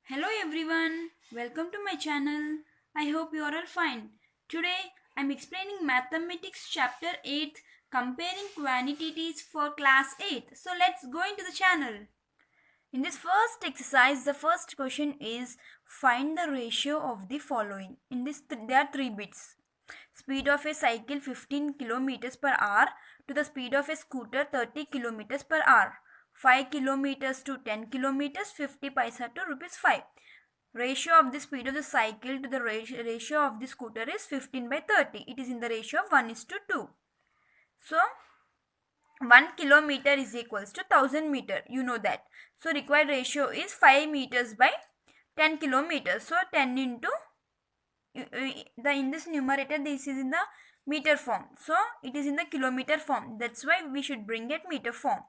Hello everyone, welcome to my channel. I hope you are all fine. Today I am explaining Mathematics chapter 8 comparing quantities for class 8. So let's go into the channel. In this first exercise, the first question is find the ratio of the following. In this there are 3 bits. Speed of a cycle 15 kilometers per hour to the speed of a scooter 30 kilometers per hour. 5 kilometers to 10 kilometers 50 paisa to rupees 5. Ratio of the speed of the cycle to the ratio of the scooter is 15 by 30. It is in the ratio of 1 is to 2. So 1 kilometer is equals to 1000 meter. You know that. So required ratio is 5 meters by 10 kilometers. So 10 into in this numerator this is in the meter form, so it is in the kilometer form. That's why we should bring it meter form.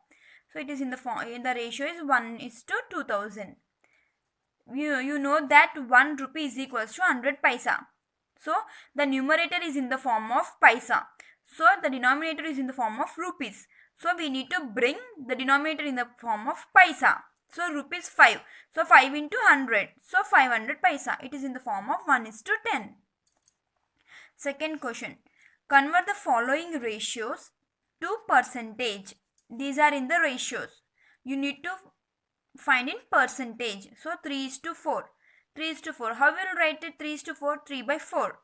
So it is in the form, in the ratio is 1 is to 2000. You know that 1 rupee is equals to 100 paisa. So the numerator is in the form of paisa, so the denominator is in the form of rupees. So we need to bring the denominator in the form of paisa. So rupees 5. So 5 into 100. So 500 paisa. It is in the form of 1 is to 10. Second question. Convert the following ratios to percentage. These are in the ratios. You need to find in percentage. So 3 is to 4. 3 is to 4. How will you write it? 3 is to 4. 3 by 4.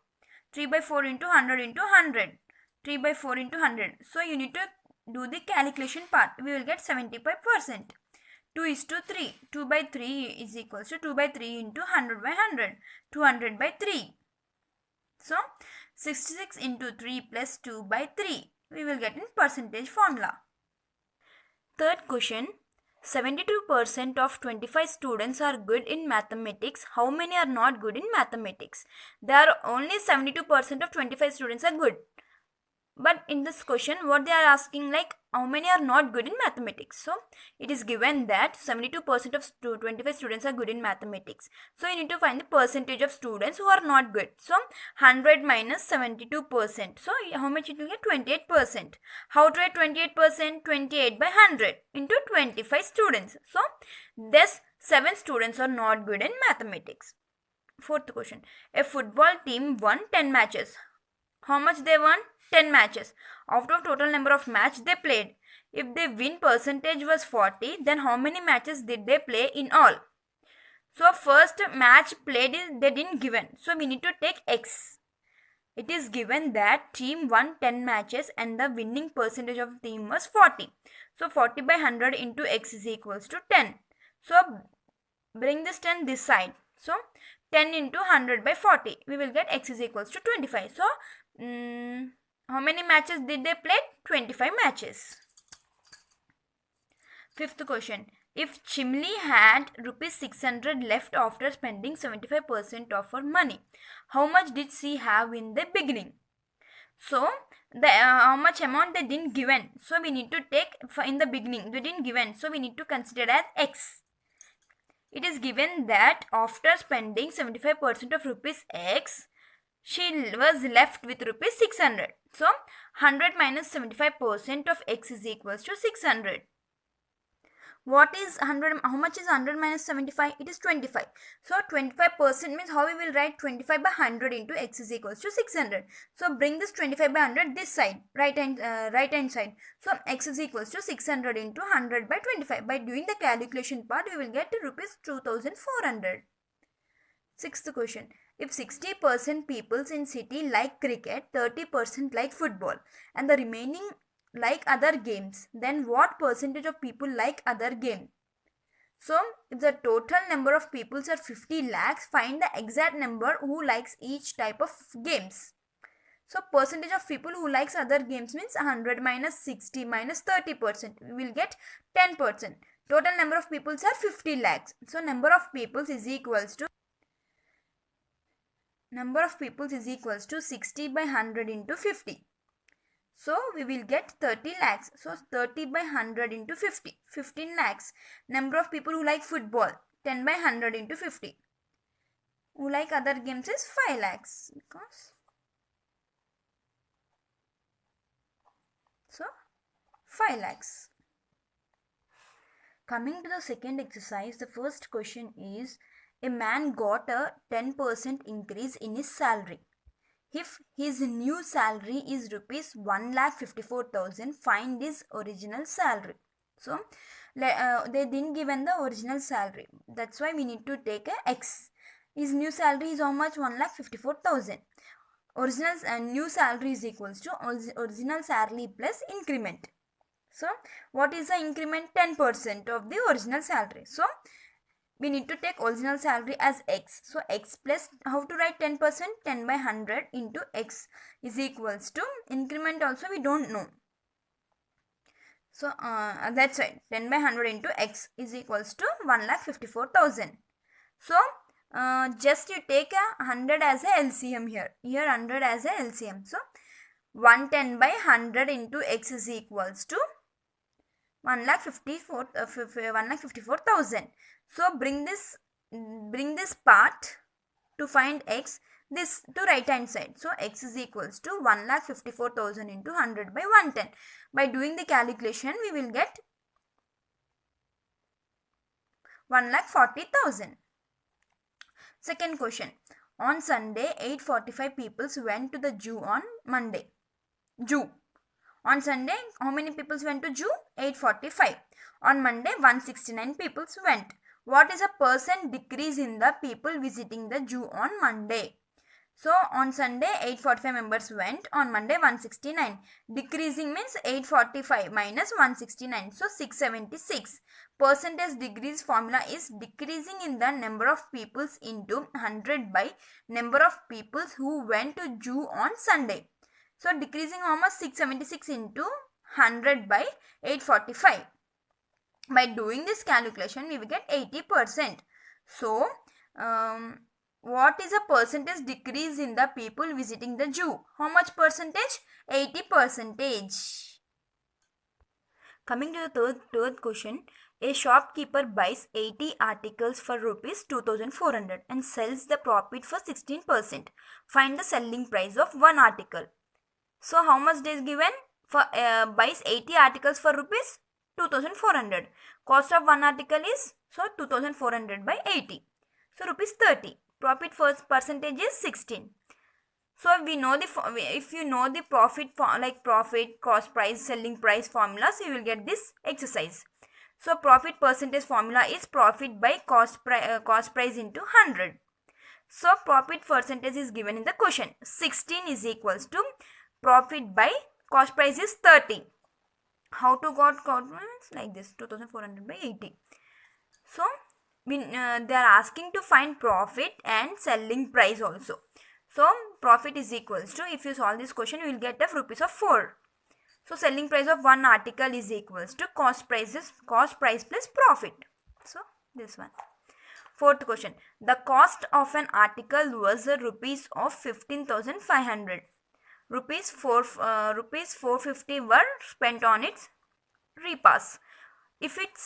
3 by 4 into 100 into 100. 3 by 4 into 100. So you need to do the calculation part. We will get 75%. 2 is to 3. 2 by 3 is equals to 2 by 3 into 100 by 100. 200 by 3. So 66 into 3 plus 2 by 3. We will get in percentage formula. Third question. 72% of 25 students are good in mathematics. How many are not good in mathematics? There are only 72% of 25 students are good. But in this question, what they are asking, like how many are not good in mathematics? So it is given that 72% of 25 students are good in mathematics. So you need to find the percentage of students who are not good. So 100 minus 72%. So how much it will get? 28%. How to write 28%? 28 by 100 into 25 students. So thus 7 students are not good in mathematics. Fourth question. A football team won 10 matches. How much they won? 10 matches. Out of total number of matches they played, if their win percentage was 40, then how many matches did they play in all? So first match played is they didn't given. So we need to take X. It is given that team won 10 matches and the winning percentage of team was 40. So 40 by 100 into X is equals to 10. So bring this 10 this side. So 10 into 100 by 40. We will get X is equals to 25. So how many matches did they play? 25 matches. Fifth question. If Chimli had rupees 600 left after spending 75% of her money, how much did she have in the beginning? So the how much amount they didn't given. So we need to take in the beginning. They didn't given. So we need to consider as X. It is given that after spending 75% of rupees X, she was left with rupees 600. So 100 minus 75% of X is equals to 600. What is 100? How much is 100 minus 75? It is 25. So 25% means how we will write 25 by 100 into X is equals to 600. So bring this 25 by 100 this side, right hand side. So X is equals to 600 into 100 by 25. By doing the calculation part, we will get rupees 2400. Sixth question. If 60% people in city like cricket, 30% like football, and the remaining like other games, then what percentage of people like other game? So if the total number of people are 50 lakhs, find the exact number who likes each type of games. So percentage of people who likes other games means 100 minus 60 minus 30%. We will get 10%. Total number of people are 50 lakhs. So number of people is equals to 60 by 100 into 50. So we will get 30 lakhs. So 30 by 100 into 50. 15 lakhs. Number of people who like football. 10 by 100 into 50. Who like other games is 5 lakhs. Because so 5 lakhs. Coming to the second exercise, the first question is A man got a 10% increase in his salary. If his new salary is rupees 1,54,000, find his original salary. So they didn't given the original salary. That's why we need to take a X. His new salary is how much? 1,54,000. Original new salary is equals to original salary plus increment. So what is the increment? 10% of the original salary. So we need to take original salary as X. So X plus, how to write 10%? 10 by 100 into X is equals to, increment also we don't know. So that's right, 10 by 100 into X is equals to 1,54,000. So just you take a 100 as a LCM here. Here 100 as a LCM. So 110 by 100 into X is equals to 1,54,000. So bring this part to find X, this to right hand side. So X is equals to 1,54,000 into 100 by 110. By doing the calculation, we will get 1,40,000. Second question. On Sunday, 845 people went to the zoo on Monday. On Sunday, how many people went to zoo? 845. On Monday, 169 people went. What is a percent decrease in the people visiting the zoo on Monday? So, on Sunday, 845 members went. On Monday, 169. Decreasing means 845 minus 169. So, 676. Percentage decrease formula is decreasing in the number of peoples into 100 by number of peoples who went to zoo on Sunday. So, decreasing how much? 676 into 100 by 845. By doing this calculation, we will get 80%. So, what is a percentage decrease in the people visiting the zoo? How much percentage? 80%. Coming to the third question. A shopkeeper buys 80 articles for rupees 2,400 and sells the profit for 16%. Find the selling price of one article. So how much is given? For buys 80 articles for rupees 2,400. Cost of one article is, so 2,400 by 80. So rupees 30. Profit first percentage is 16. So we know if you know the profit cost price, selling price formulas, you will get this exercise. So profit percentage formula is profit by cost price into 100. So profit percentage is given in the question. 16 is equals to profit by cost price is 30. How to got like this, 2,400 by 80. So they are asking to find profit and selling price also. So profit is equals to, if you solve this question, you will get a rupees of 4. So selling price of one article is equals to cost price plus profit. So this one. Fourth question. The cost of an article was a rupees of 15,500. Rupees 450 were spent on its repass. If it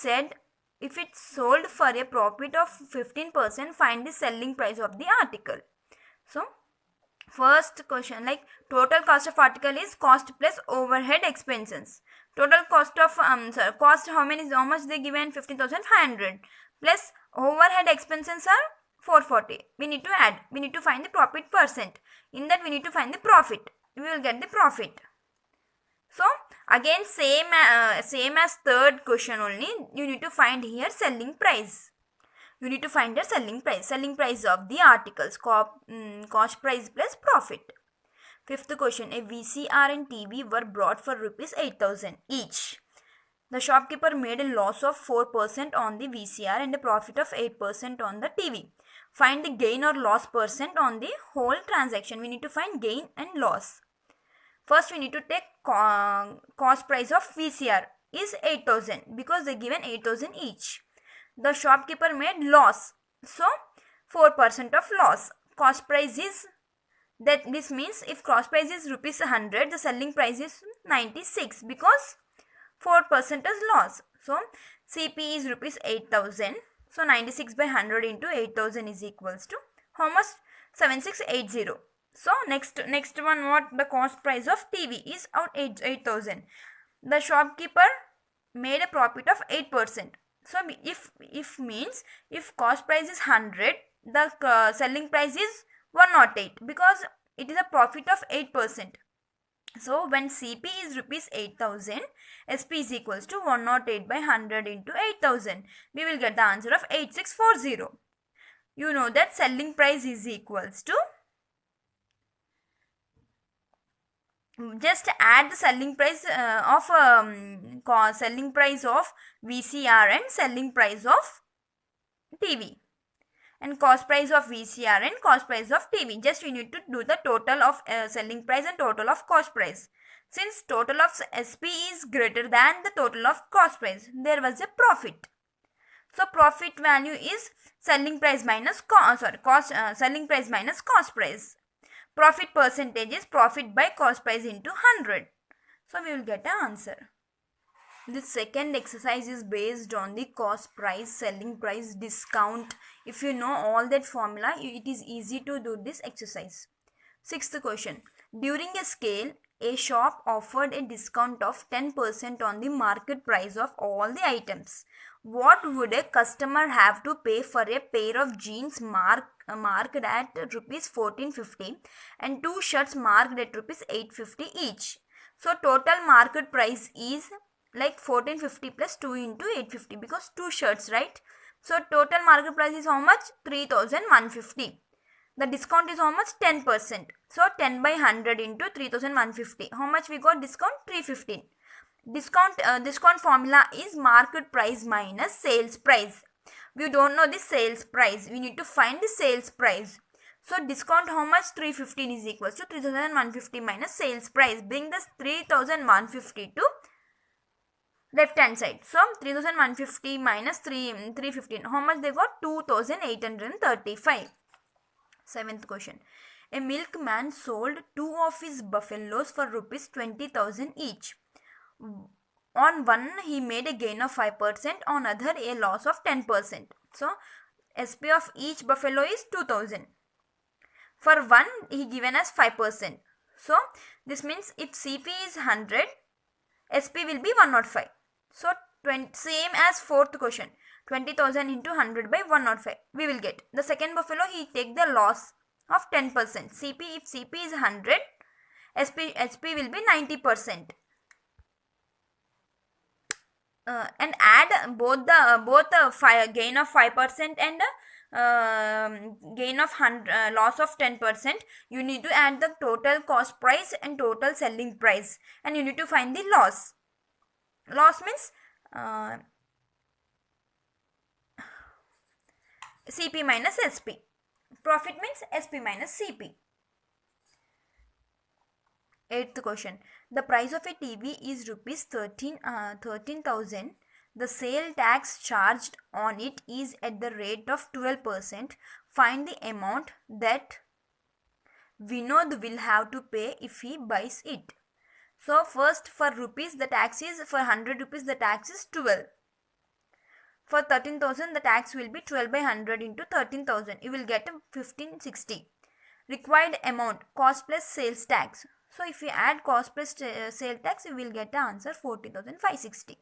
sold for a profit of 15%, find the selling price of the article. So first question, like total cost of article is cost plus overhead expenses. Total cost of cost, how much they given? 15,500 plus overhead expenses are 440. We need to add. We need to find the profit percent. In that we need to find the profit. We will get the profit. So again same as third question only. You need to find here selling price. You need to find the selling price of the articles, cost price plus profit. Fifth question. A VCR and TV were brought for rupees 8,000 each. The shopkeeper made a loss of 4% on the VCR and a profit of 8% on the TV. Find the gain or loss percent on the whole transaction. We need to find gain and loss. First we need to take cost price of VCR is 8,000 because they given 8,000 each. The shopkeeper made loss, so 4% of loss. Cost price is, that this means if cost price is rupees 100, the selling price is 96 because 4% is loss. So CP is rupees 8,000. So 96 by 100 into 8,000 is equals to how much? 7680. So next one, what the cost price of TV is out 8,000. The shopkeeper made a profit of 8%. So if means if cost price is 100, the selling price is 108 because it is a profit of 8%. So when CP is rupees 8000, SP is equals to 108 by 100 into 8000. We will get the answer of 8640. You know that selling price is equals to, just add the selling price selling price of VCR and selling price of TV, and cost price of VCR and cost price of TV. Just we need to do the total of selling price and total of cost price. Since total of SP is greater than the total of cost price, there was a profit. So profit value is selling price minus selling price minus cost price. Profit percentage is profit by cost price into 100. So we will get an answer. This second exercise is based on the cost price, selling price, discount. If you know all that formula, it is easy to do this exercise. Sixth question. During a sale, a shop offered a discount of 10% on the market price of all the items. What would a customer have to pay for a pair of jeans marked at rupees 1450 and two shirts marked at rupees 850 each? So total market price is like 1450 plus 2 into 850 because two shirts, right? So total market price is how much? 3150. The discount is how much? 10%. So 10 by 100 into 3150. How much we got discount? 315. Discount formula is market price minus sales price. We don't know the sales price. We need to find the sales price. So discount how much? 315 is equals to 3150 minus sales price. Bring this 3150 to left hand side. So 3150 minus 315. How much they got? 2835. Seventh question. A milkman sold two of his buffaloes for rupees 20,000 each. On one he made a gain of 5%, on other a loss of 10%. So SP of each buffalo is 2000. For one he given us 5%. So this means if CP is 100, SP will be 105. So same as fourth question. 20,000 into 100 by 105. We will get. The second buffalo he take the loss of 10%. CP, if CP is 100, SP will be 90%. And add both gain of 5% and gain of loss of 10%. You need to add the total cost price and total selling price, and you need to find the loss. Loss means CP minus SP. Profit means SP minus CP. Eighth question. The price of a TV is rupees 13,000. The sale tax charged on it is at the rate of 12%. Find the amount that Vinod will have to pay if he buys it. So first for rupees the tax is, for 100 rupees the tax is 12. For 13,000 the tax will be 12 by 100 into 13,000. You will get 1560. Required amount, cost plus sales tax. So if we add cost plus sale tax, you will get the answer 40,560.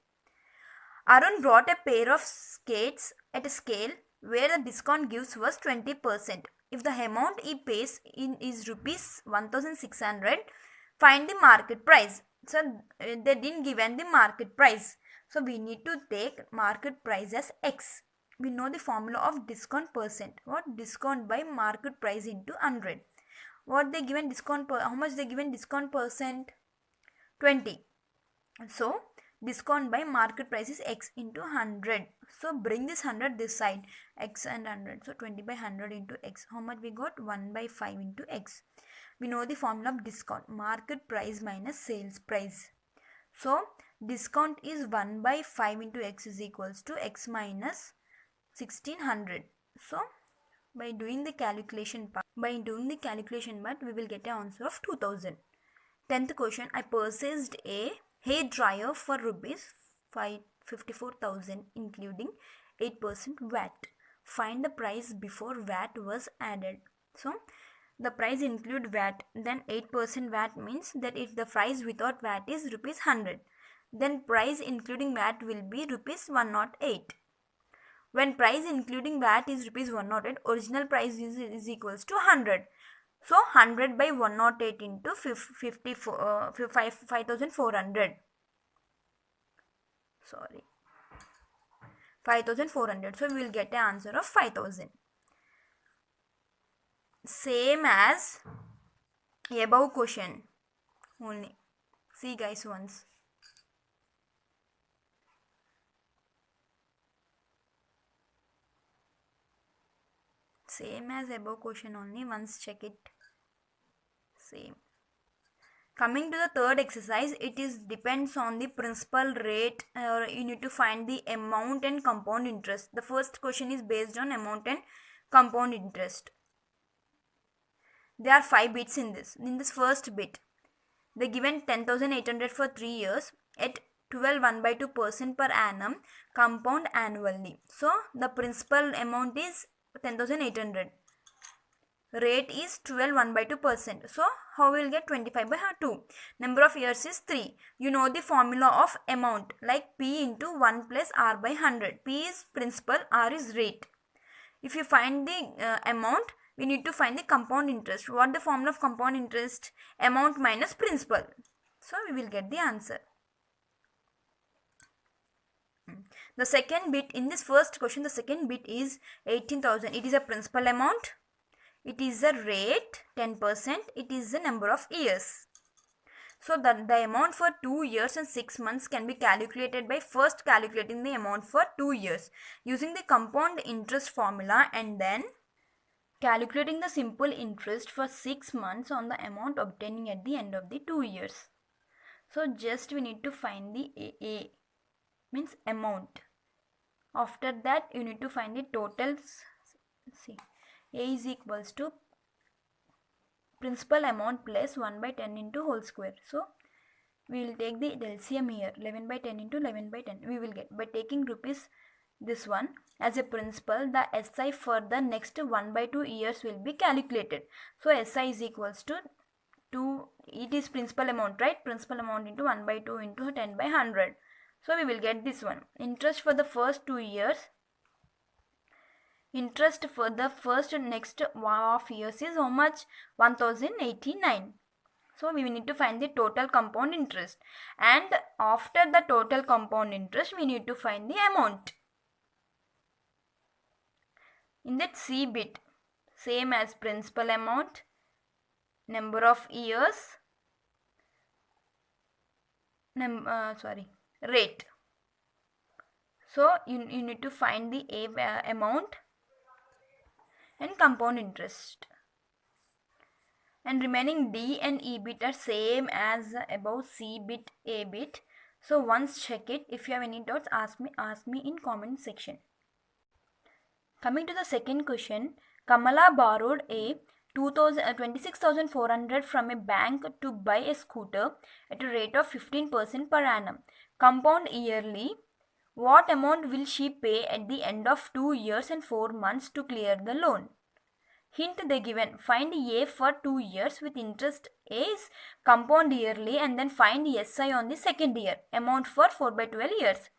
Arun brought a pair of skates at a scale where the discount gives was 20%. If the amount he pays in is rupees 1,600, find the market price. So they didn't given the market price. So we need to take market price as X. We know the formula of discount percent. What? Discount by market price into 100. What they given discount how much they given discount percent? 20. So discount by market price is X into 100. So bring this 100 this side, X and 100. So 20 by 100 into X. How much we got? 1 by 5 into X. We know the formula of discount. Market price minus sales price. So discount is 1 by 5 into X is equals to X minus 1600. So by doing the calculation part, we will get an answer of 2000. 10th question. I purchased a hair dryer for rupees 54,000 including 8% VAT. Find the price before VAT was added. So the price include VAT, then 8% VAT means that if the price without VAT is rupees 100, then price including VAT will be rupees 108. When price including VAT is rupees 108, original price is equals to 100. So 100 by 108 into 5400. Sorry, 5400. So we will get an answer of 5000. Same as above question only. See guys once. Same as above question only. Once check it. Same. Coming to the third exercise, it is depends on the principal rate, or you need to find the amount and compound interest. The first question is based on amount and compound interest. There are 5 bits in this. In this first bit, they given 10,800 for 3 years at 12 1/2% per annum compound annually. So the principal amount is 10,800. Rate is 12 1/2%. So how we will get 25/2? Number of years is 3. You know the formula of amount, like P into 1 plus R by 100. P is principal, R is rate. If you find the amount, we need to find the compound interest. What the formula of compound interest? Amount minus principal. So we will get the answer. The second bit in this first question, the second bit is 18,000. It is a principal amount. It is a rate 10%. It is the number of years. So the amount for 2 years and 6 months can be calculated by first calculating the amount for 2 years using the compound interest formula, and then calculating the simple interest for 6 months on the amount obtaining at the end of the 2 years. So just we need to find the A means amount. After that you need to find the totals. See, A is equals to principal amount plus 1 by 10 into whole square. So we will take the LCM here, 11 by 10 into 11 by 10. We will get, by taking rupees this one as a principal, the SI for the next 1/2 years will be calculated. So SI is equals to 2, it is principal amount, right? Principal amount into 1/2 into 10 by 100. So we will get this one. Interest for the first 2 years. Interest for the first next half years is how much? 1089. So we need to find the total compound interest, and after the total compound interest we need to find the amount. In that C bit, same as principal amount, number of years, rate. So you need to find the amount and compound interest. And remaining D and E bit are same as above C bit, A bit. So once check it. If you have any doubts, ask me in comment section. Coming to the second question, Kamala borrowed a 26,400 from a bank to buy a scooter at a rate of 15% per annum, compound yearly. What amount will she pay at the end of 2 years and 4 months to clear the loan? Hint they given, find A for 2 years with interest A is compound yearly, and then find SI on the second year, amount for 4/12 years.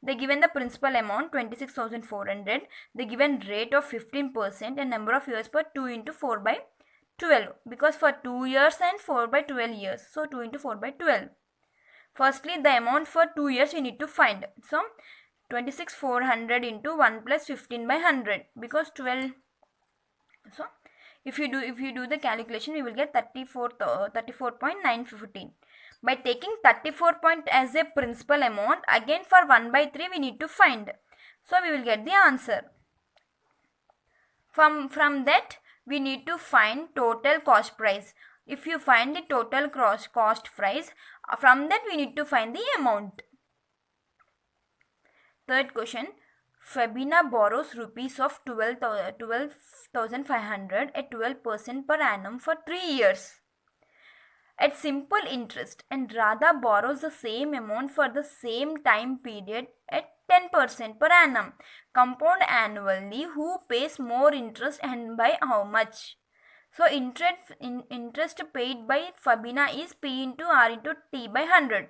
They given the principal amount 26,400, they given rate of 15% and number of years for 2 into 4/12, because for 2 years and 4/12 years, so 2 into 4/12. Firstly, the amount for 2 years we need to find. So 26,400 into 1 plus 15/100, because 12. So if you do the calculation, we will get 34.915. By taking 34 point as a principal amount, again for 1/3 we need to find. So we will get the answer. From that we need to find total cost price. If you find the total cost price, from that we need to find the amount. Third question, Fabina borrows rupees of 12,500 at 12% per annum for 3 years at simple interest, and Radha borrows the same amount for the same time period at 10% per annum, compound annually. Who pays more interest and by how much? So interest paid by Fabina is P into R into T by 100.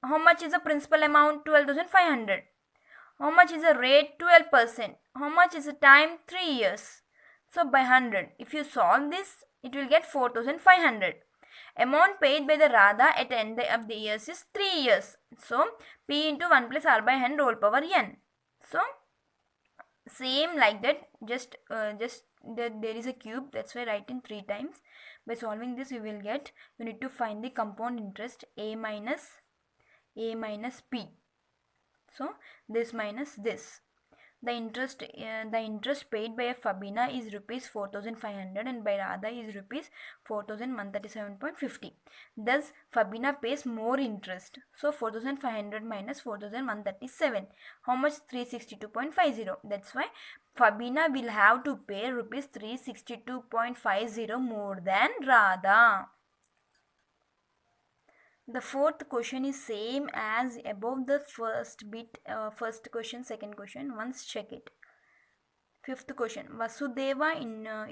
How much is the principal amount? 12,500. How much is the rate? 12%. How much is the time? 3 years. So by 100, if you solve this, it will get 4500. Amount paid by the Radha at the end of the years is 3 years. So P into 1 plus R by 100 whole power n. So same like that, just there is a cube, that's why write in 3 times. By solving this, you will get, you need to find the compound interest a minus p. So this minus this. The interest paid by Fabina is rupees 4500 and by Radha is rupees 4137.50. Thus Fabina pays more interest. So 4500 minus 4137. How much? 362.50. That's why Fabina will have to pay rupees 362.50 more than Radha. The fourth question is same as above the first bit, first question, second question. Once check it. Fifth question. Vasudeva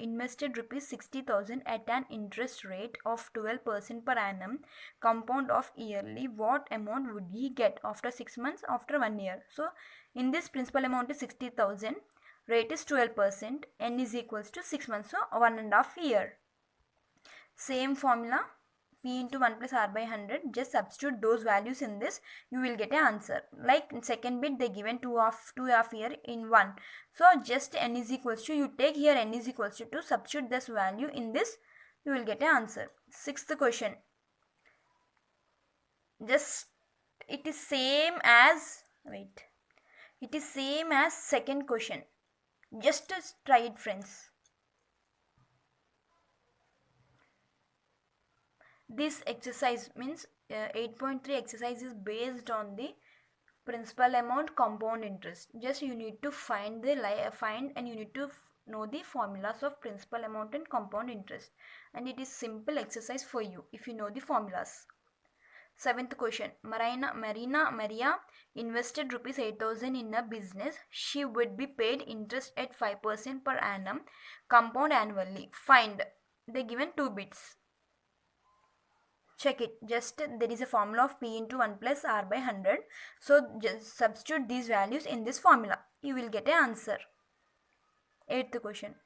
invested rupees 60,000 at an interest rate of 12% per annum, compound of yearly. What amount would he get after 6 months, after 1 year? So, in this principal amount is 60,000, rate is 12%, n is equals to 6 months, so 1.5 year. Same formula. P into 1 plus R by 100, just substitute those values in this, you will get an answer. Like in second bit, they given 2.5 year in 1. So just n is equals to, you take here n is equals to 2, substitute this value in this, you will get an answer. Sixth question. Just, it is same as, it is same as second question. Just try it, friends. This exercise means 8.3 exercise is based on the principal amount, compound interest. Just you need to find and you need to know the formulas of principal amount and compound interest, and it is simple exercise for you if you know the formulas. Seventh question. Maria invested rupees 8,000 in a business. She would be paid interest at 5% per annum, compound annually. Find. They given 2 bits. Check it. Just there is a formula of P into 1 plus R by 100. So just substitute these values in this formula. You will get an answer. Eighth question.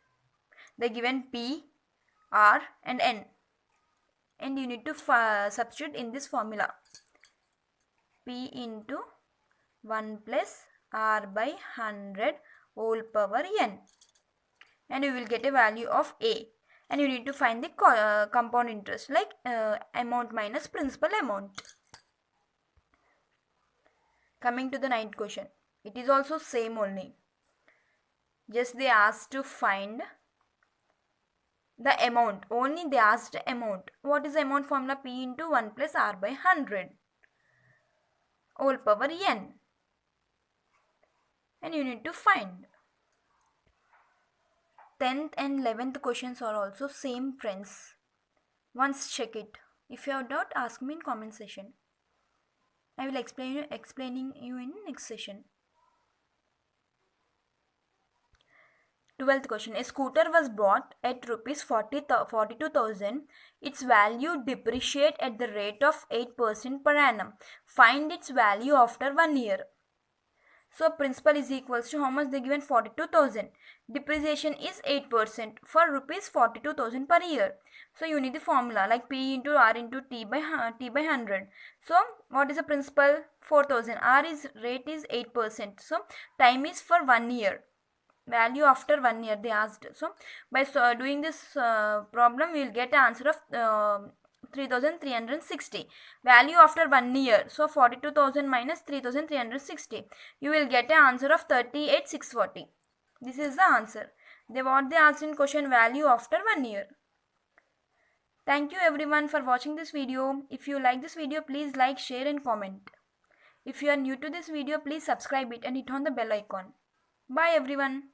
They given P, R and N. And you need to substitute in this formula. P into 1 plus R by 100 whole power n. And you will get a value of A. And you need to find the compound interest, like amount minus principal amount. Coming to the ninth question. It is also same only. Just they asked to find the amount. Only they asked amount. What is the amount formula? P into 1 plus R by 100 whole power n. And you need to find. 10th and 11th questions are also same, friends. Once check it. If you have doubt, ask me in comment section. I will explaining you in next session. 12th question. A scooter was bought at rupees 42,000. Its value depreciate at the rate of 8% per annum. Find its value after 1 year. So principal is equals to how much they given? 42,000. Depreciation is 8% for rupees 42,000 per year. So you need the formula like P into R into T by 100. So what is the principal? 4,000. R is rate is 8%. So time is for 1 year. Value after 1 year they asked. So by doing this problem, we will get an answer of 3,360. Value after 1 year. So 42,000 minus 3,360. You will get an answer of 38,640. This is the answer. They asked in question value after 1 year. Thank you everyone for watching this video. If you like this video, please like, share and comment. If you are new to this video, please subscribe it and hit on the bell icon. Bye everyone.